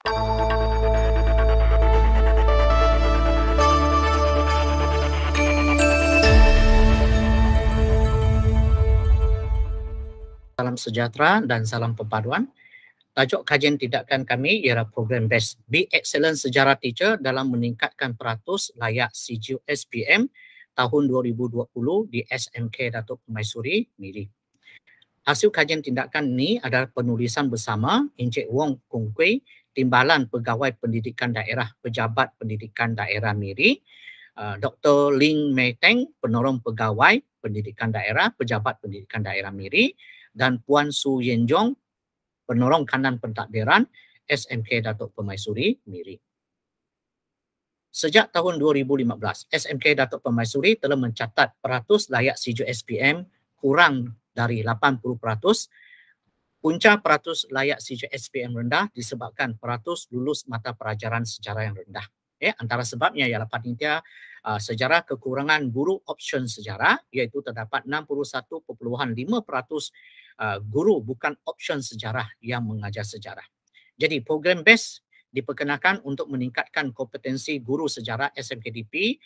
Salam sejahtera dan salam perpaduan. Tajuk kajian tindakan kami ialah program BEST, Be Excellent Sejarah Teacher dalam meningkatkan peratus layak CGU SPM tahun 2020 di SMK Datuk Permaisuri, Miri. Hasil kajian tindakan ini adalah penulisan bersama Encik Wong Kung Kui, Timbalan Pegawai Pendidikan Daerah Pejabat Pendidikan Daerah Miri, Dr. Ling Mei Teng, Penolong Pegawai Pendidikan Daerah Pejabat Pendidikan Daerah Miri, dan Puan Su Yen Jong, Penolong Kanan Pentadbiran SMK Datuk Permaisuri, Miri. Sejak tahun 2015, SMK Datuk Permaisuri telah mencatat peratus layak CGU SPM kurang dari 80%. Punca peratus layak CGU SPM rendah disebabkan peratus lulus mata pelajaran sejarah yang rendah. Antara sebabnya ialah panitia sejarah kekurangan guru option sejarah, iaitu terdapat 61.5% guru bukan option sejarah yang mengajar sejarah. Jadi program BEST diperkenalkan untuk meningkatkan kompetensi guru sejarah SMKDP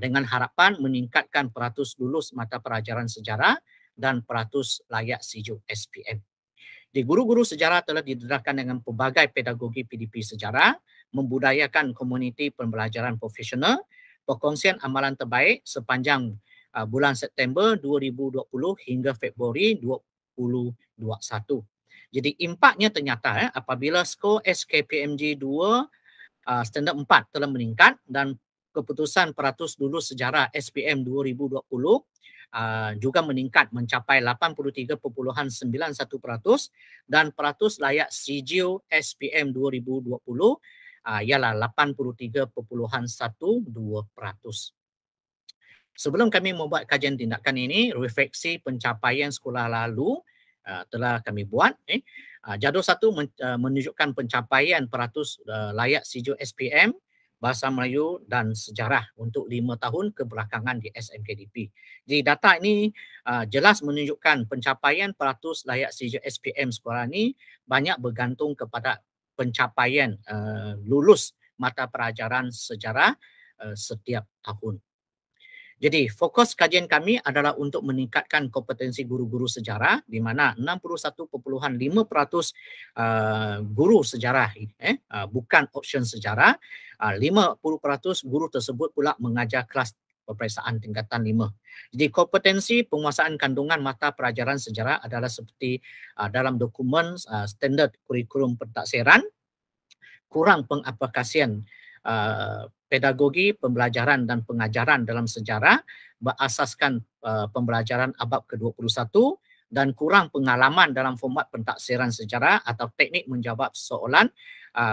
dengan harapan meningkatkan peratus lulus mata pelajaran sejarah dan peratus layak CGU SPM. Di guru-guru sejarah telah didedahkan dengan pelbagai pedagogi PDP sejarah, membudayakan komuniti pembelajaran profesional, perkongsian amalan terbaik sepanjang bulan September 2020 hingga Februari 2021. Jadi impaknya ternyata apabila skor SKPMG 2 standard 4 telah meningkat dan keputusan peratus lulus sejarah SPM 2020 juga meningkat mencapai 83.91% dan peratus layak CGU SPM 2020 ialah 83.12%. Sebelum kami membuat kajian tindakan ini, refleksi pencapaian sekolah lalu telah kami buat. Jadual 1 menunjukkan pencapaian peratus layak CGU SPM Bahasa Melayu dan Sejarah untuk 5 tahun kebelakangan di SMKDP. Jadi data ini jelas menunjukkan pencapaian peratus layak CGU SPM sekolah ini banyak bergantung kepada pencapaian lulus mata pelajaran sejarah setiap tahun. Jadi fokus kajian kami adalah untuk meningkatkan kompetensi guru-guru sejarah di mana 61.5% guru sejarah bukan option sejarah, 50% guru tersebut pula mengajar kelas peperiksaan tingkatan 5. Jadi kompetensi penguasaan kandungan mata pelajaran sejarah adalah seperti dalam dokumen standard kurikulum pentaksiran, kurang pengaplikasian pedagogi pembelajaran dan pengajaran dalam sejarah berasaskan pembelajaran abad ke-21 dan kurang pengalaman dalam format pentaksiran sejarah atau teknik menjawab soalan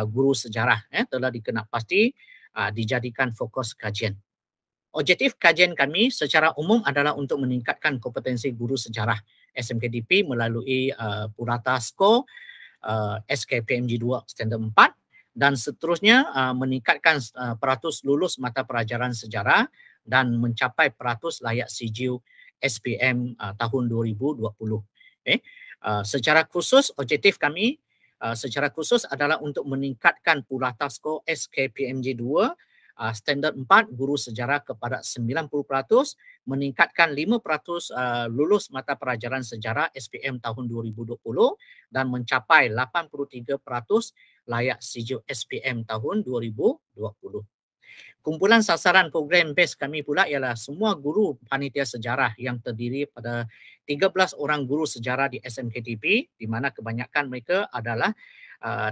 guru sejarah telah dikenal-pasti dijadikan fokus kajian. Objektif kajian kami secara umum adalah untuk meningkatkan kompetensi guru sejarah SMKDP melalui purata skor SKPMG 2 standard 4 dan seterusnya meningkatkan peratus lulus mata pelajaran sejarah dan mencapai peratus layak CGU SPM tahun 2020. Secara khusus, objektif kami secara khusus adalah untuk meningkatkan purata skor SKPMG 2 standard 4 guru sejarah kepada 90%, meningkatkan 5% lulus mata pelajaran sejarah SPM tahun 2020 dan mencapai 83% layak CGU SPM tahun 2020. Kumpulan sasaran program BEST kami pula ialah semua guru panitia sejarah yang terdiri pada 13 orang guru sejarah di SMKDP di mana kebanyakan mereka adalah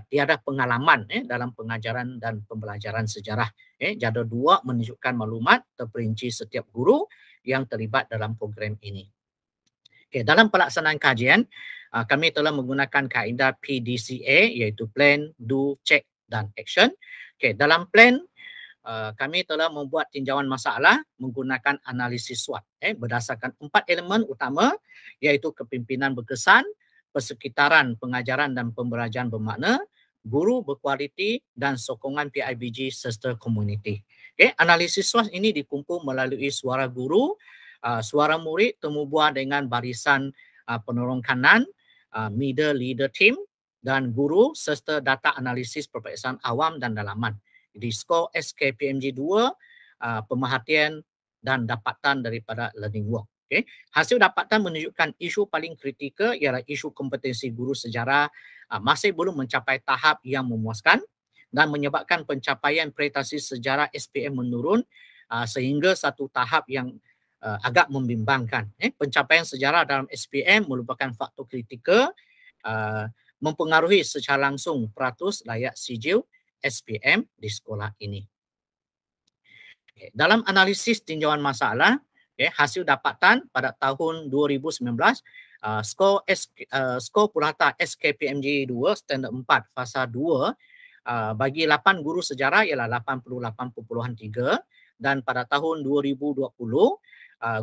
tiada pengalaman dalam pengajaran dan pembelajaran sejarah. Jadual 2 menunjukkan maklumat terperinci setiap guru yang terlibat dalam program ini. Dalam pelaksanaan kajian, kami telah menggunakan kaedah PDCA iaitu Plan, Do, Check dan Action. Dalam plan, kami telah membuat tinjauan masalah menggunakan analisis SWOT berdasarkan 4 elemen utama iaitu kepimpinan berkesan, persekitaran pengajaran dan pembelajaran bermakna, guru berkualiti dan sokongan PIBG serta komuniti. Analisis SWOT ini dikumpul melalui suara guru, suara murid temu buah dengan barisan penolong kanan, middle leader team dan guru serta data analisis peperiksaan awam dan dalaman. Jadi skor SKPMG 2, pemerhatian dan dapatan daripada learning work. Okay. Hasil dapatan menunjukkan isu paling kritikal ialah isu kompetensi guru sejarah masih belum mencapai tahap yang memuaskan dan menyebabkan pencapaian prestasi sejarah SPM menurun sehingga satu tahap yang agak membimbangkan. Pencapaian sejarah dalam SPM merupakan faktor kritikal mempengaruhi secara langsung peratus layak sijil SPM di sekolah ini. Okay. Dalam analisis tinjauan masalah, hasil dapatan pada tahun 2019, skor purata SKPMG 2 standard 4 fasa 2 bagi 8 guru sejarah ialah 88.3 dan pada tahun 2020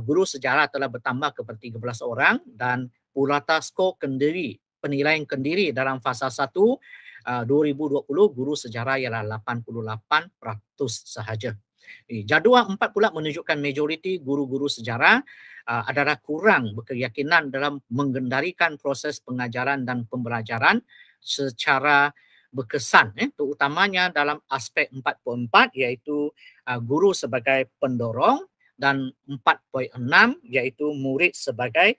guru sejarah telah bertambah kepada 13 orang dan purata skor kendiri penilaian kendiri dalam fasa 1 2020 guru sejarah ialah 88% sahaja. Jadual 4 pula menunjukkan majoriti guru-guru sejarah adalah kurang berkeyakinan dalam mengendalikan proses pengajaran dan pembelajaran secara berkesan, terutamanya dalam aspek 4.4 iaitu guru sebagai pendorong dan 4.6 iaitu murid sebagai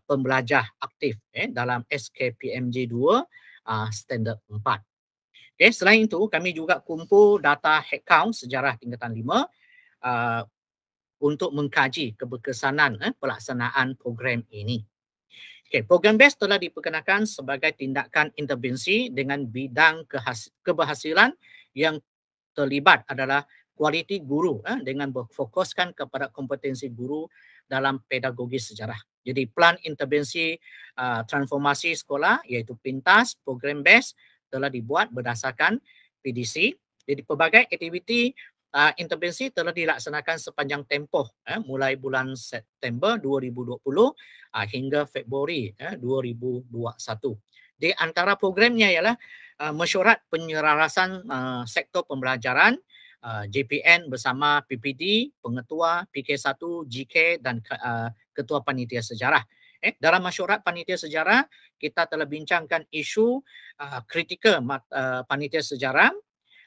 pembelajar aktif dalam SKPMG 2 standard 4. Okay, selain itu, kami juga kumpul data headcount sejarah tingkatan 5 untuk mengkaji keberkesanan pelaksanaan program ini. Okay, program BEST telah diperkenalkan sebagai tindakan intervensi dengan bidang keberhasilan yang terlibat adalah kualiti guru dengan berfokuskan kepada kompetensi guru dalam pedagogi sejarah. Jadi plan intervensi transformasi sekolah iaitu PINTAS, program BEST telah dibuat berdasarkan PDC. Jadi pelbagai aktiviti intervensi telah dilaksanakan sepanjang tempoh mulai bulan September 2020 hingga Februari 2021. Di antara programnya ialah mesyuarat penyelarasan sektor pembelajaran JPN bersama PPD, pengetua, PK1, GK dan ketua panitia sejarah. Dalam mesyuarat panitia sejarah, kita telah bincangkan isu kritikal panitia sejarah,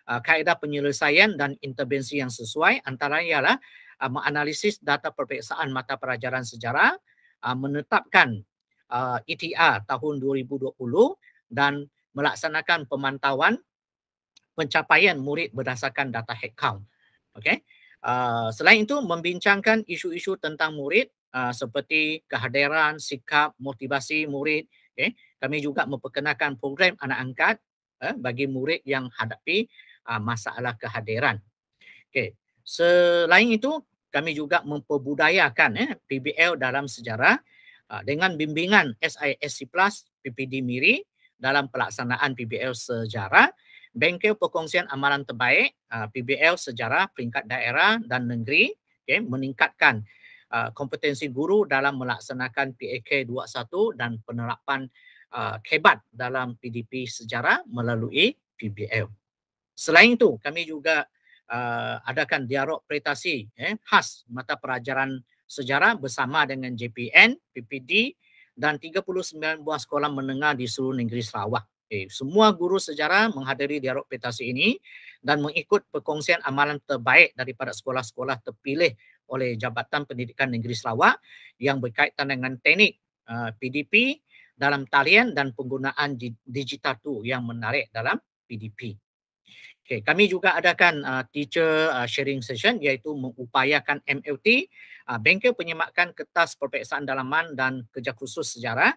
kaedah penyelesaian dan intervensi yang sesuai, antara ialah menganalisis data peperiksaan mata pelajaran sejarah, menetapkan ETR tahun 2020 dan melaksanakan pemantauan pencapaian murid berdasarkan data headcount. Okay. Selain itu, membincangkan isu-isu tentang murid seperti kehadiran, sikap, motivasi murid. Okay. Kami juga memperkenalkan program anak angkat bagi murid yang hadapi masalah kehadiran. Okay. Selain itu, kami juga memperbudayakan PBL dalam sejarah dengan bimbingan SISC Plus PPD MIRI dalam pelaksanaan PBL sejarah, bengkel perkongsian amalan terbaik PBL sejarah peringkat daerah dan negeri, meningkatkan kompetensi guru dalam melaksanakan PAK 21 dan penerapan kebat dalam PDP sejarah melalui PBL. Selain itu, kami juga adakan dialog prestasi khas mata pelajaran sejarah bersama dengan JPN, PPD dan 39 buah sekolah menengah di seluruh negeri Sarawak. Semua guru sejarah menghadiri dialog prestasi ini dan mengikut perkongsian amalan terbaik daripada sekolah-sekolah terpilih oleh Jabatan Pendidikan Negeri Sarawak yang berkaitan dengan teknik PDP dalam talian dan penggunaan digital tool yang menarik dalam PDP. Okay, kami juga adakan teacher sharing session iaitu mengupayakan MLT, bengkel penyemakan kertas peperiksaan dalaman dan kerja khusus sejarah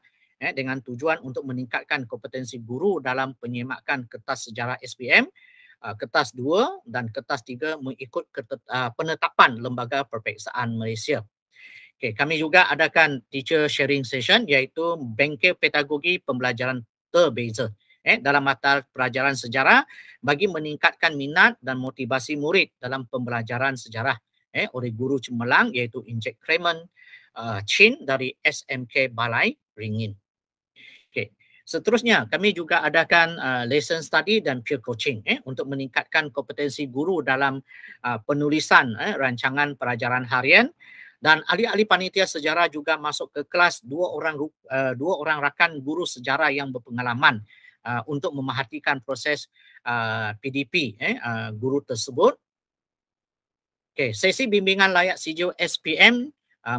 dengan tujuan untuk meningkatkan kompetensi guru dalam penyemakan kertas sejarah SPM, kertas 2 dan kertas 3 mengikut penetapan Lembaga Peperiksaan Malaysia. Okay, kami juga adakan teacher sharing session iaitu bengkel pedagogi pembelajaran terbeza dalam mata pelajaran sejarah bagi meningkatkan minat dan motivasi murid dalam pembelajaran sejarah oleh guru cemerlang iaitu Encik Clement Chin dari SMK Balai Ringin. Okay. Seterusnya, kami juga adakan lesson study dan peer coaching untuk meningkatkan kompetensi guru dalam penulisan rancangan pelajaran harian, dan ahli-ahli panitia sejarah juga masuk ke kelas dua orang rakan guru sejarah yang berpengalaman untuk memerhatikan proses PDP guru tersebut. Okay, sesi bimbingan layak sijil SPM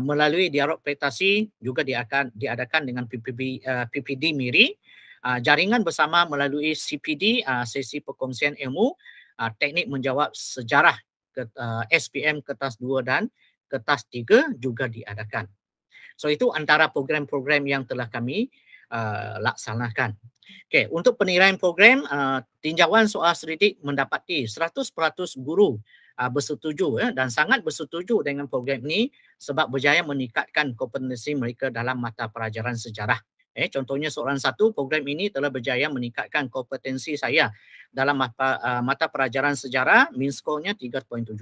melalui dialog prestasi juga diadakan dengan PPD MIRI. Jaringan bersama melalui CPD, sesi perkongsian ilmu, teknik menjawab sejarah SPM kertas 2 dan kertas 3 juga diadakan. So itu antara program-program yang telah kami laksanakan. Okay, untuk penilaian program, tinjauan soal selidik mendapati 100% guru bersetuju dan sangat bersetuju dengan program ini sebab berjaya meningkatkan kompetensi mereka dalam mata pelajaran sejarah. Contohnya soalan 1, program ini telah berjaya meningkatkan kompetensi saya dalam mata pelajaran sejarah, min skornya 3.77.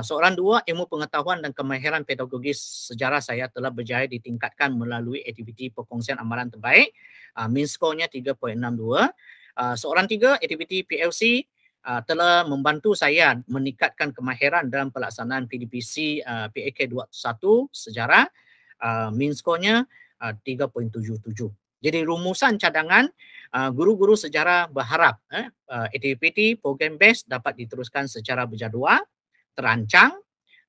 Soalan 2, ilmu pengetahuan dan kemahiran pedagogis sejarah saya telah berjaya ditingkatkan melalui aktiviti perkongsian amalan terbaik, min skornya 3.62. Soalan 3, aktiviti PLC telah membantu saya meningkatkan kemahiran dalam pelaksanaan PDPC PAK 21 sejarah, min skornya 3.77. Jadi rumusan cadangan, guru-guru sejarah berharap aktiviti program BEST dapat diteruskan secara berjadual, terancang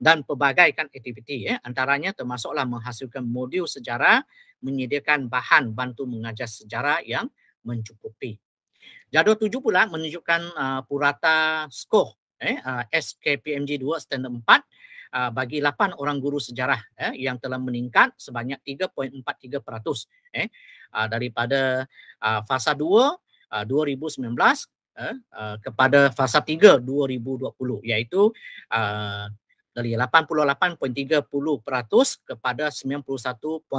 dan pelbagaikan aktiviti, antaranya termasuklah menghasilkan modul sejarah, menyediakan bahan bantu mengajar sejarah yang mencukupi. Jadual 7 pula menunjukkan purata skor SKPMG 2 standard 4 bagi 8 orang guru sejarah yang telah meningkat sebanyak 3.43% daripada fasa 2 2019 kepada fasa 3 2020, iaitu dari 88.30% kepada 91.73%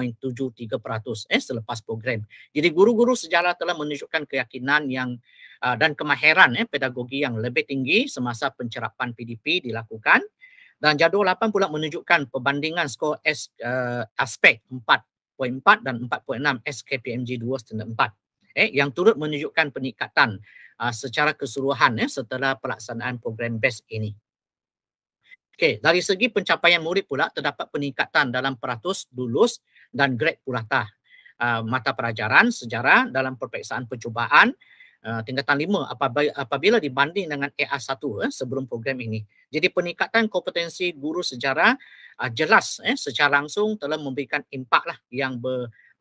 selepas program. Jadi guru-guru sejarah telah menunjukkan keyakinan yang dan kemahiran pedagogi yang lebih tinggi semasa pencerapan PDP dilakukan. Dan jadual 8 pula menunjukkan perbandingan skor aspek 4.4 dan 4.6 SKPMG 2 standard 4 yang turut menunjukkan peningkatan secara keseluruhan setelah pelaksanaan program BEST ini. Okey, dari segi pencapaian murid pula terdapat peningkatan dalam peratus lulus dan grade purata mata pelajaran sejarah dalam peperiksaan percubaan tingkatan 5 apabila dibanding dengan AR1 sebelum program ini. Jadi peningkatan kompetensi guru sejarah jelas secara langsung telah memberikan impak lah yang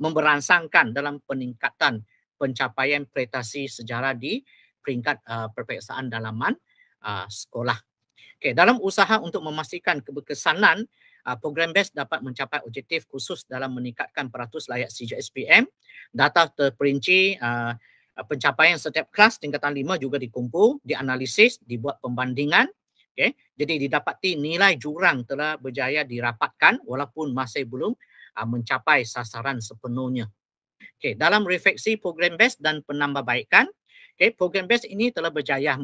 memberangsangkan dalam peningkatan pencapaian prestasi sejarah di peringkat peperiksaan dalaman sekolah. Okay, dalam usaha untuk memastikan keberkesanan program BEST dapat mencapai objektif khusus dalam meningkatkan peratus layak sijil SPM, data terperinci pencapaian setiap kelas tingkatan 5 juga dikumpul, dianalisis, dibuat pembandingan. Okay. Jadi didapati nilai jurang telah berjaya dirapatkan walaupun masih belum mencapai sasaran sepenuhnya. Okay. Dalam refleksi program BEST dan penambahbaikan, program BEST ini telah berjaya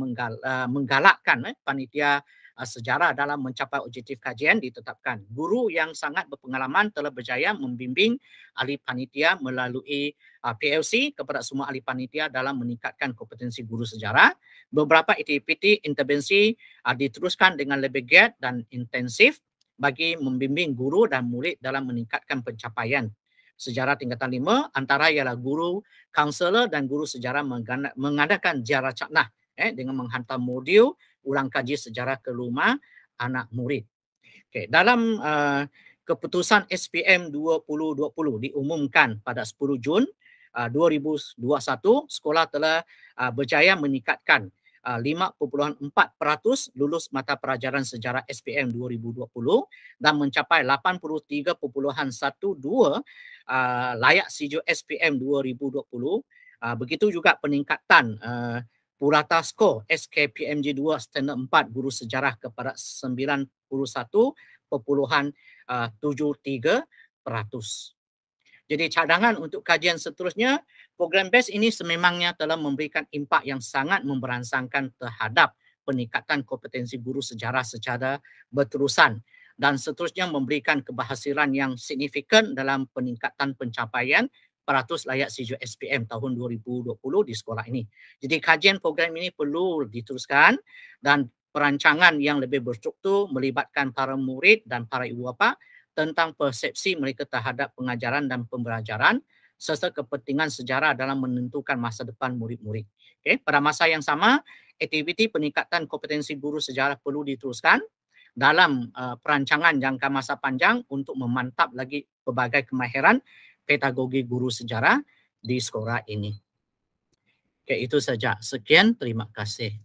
menggalakkan panitia sejarah dalam mencapai objektif kajian ditetapkan. Guru yang sangat berpengalaman telah berjaya membimbing ahli panitia melalui PLC kepada semua ahli panitia dalam meningkatkan kompetensi guru sejarah. Beberapa aktiviti intervensi diteruskan dengan lebih giat dan intensif bagi membimbing guru dan murid dalam meningkatkan pencapaian sejarah tingkatan 5, antara ialah guru, kaunselor dan guru sejarah mengadakan ziarah caknah dengan menghantar modul ulang kaji sejarah ke rumah anak murid. Okay. Dalam keputusan SPM 2020 diumumkan pada 10 Jun 2021, sekolah telah berjaya meningkatkan 5.4% lulus mata pelajaran sejarah SPM 2020 dan mencapai 83.12 layak sijil SPM 2020. Begitu juga peningkatan purata skor SKPMG 2 standard 4 guru sejarah kepada 91.73%. Jadi cadangan untuk kajian seterusnya, program BEST ini sememangnya telah memberikan impak yang sangat memberangsangkan terhadap peningkatan kompetensi guru sejarah secara berterusan dan seterusnya memberikan keberhasilan yang signifikan dalam peningkatan pencapaian peratus layak sijil SPM tahun 2020 di sekolah ini. Jadi kajian program ini perlu diteruskan dan perancangan yang lebih berstruktur melibatkan para murid dan para ibu bapa tentang persepsi mereka terhadap pengajaran dan pembelajaran serta kepentingan sejarah dalam menentukan masa depan murid-murid. Okay. Pada masa yang sama, aktiviti peningkatan kompetensi guru sejarah perlu diteruskan dalam perancangan jangka masa panjang untuk memantap lagi pelbagai kemahiran pedagogi guru sejarah di sekolah ini. Okay, itu saja. Sekian, terima kasih.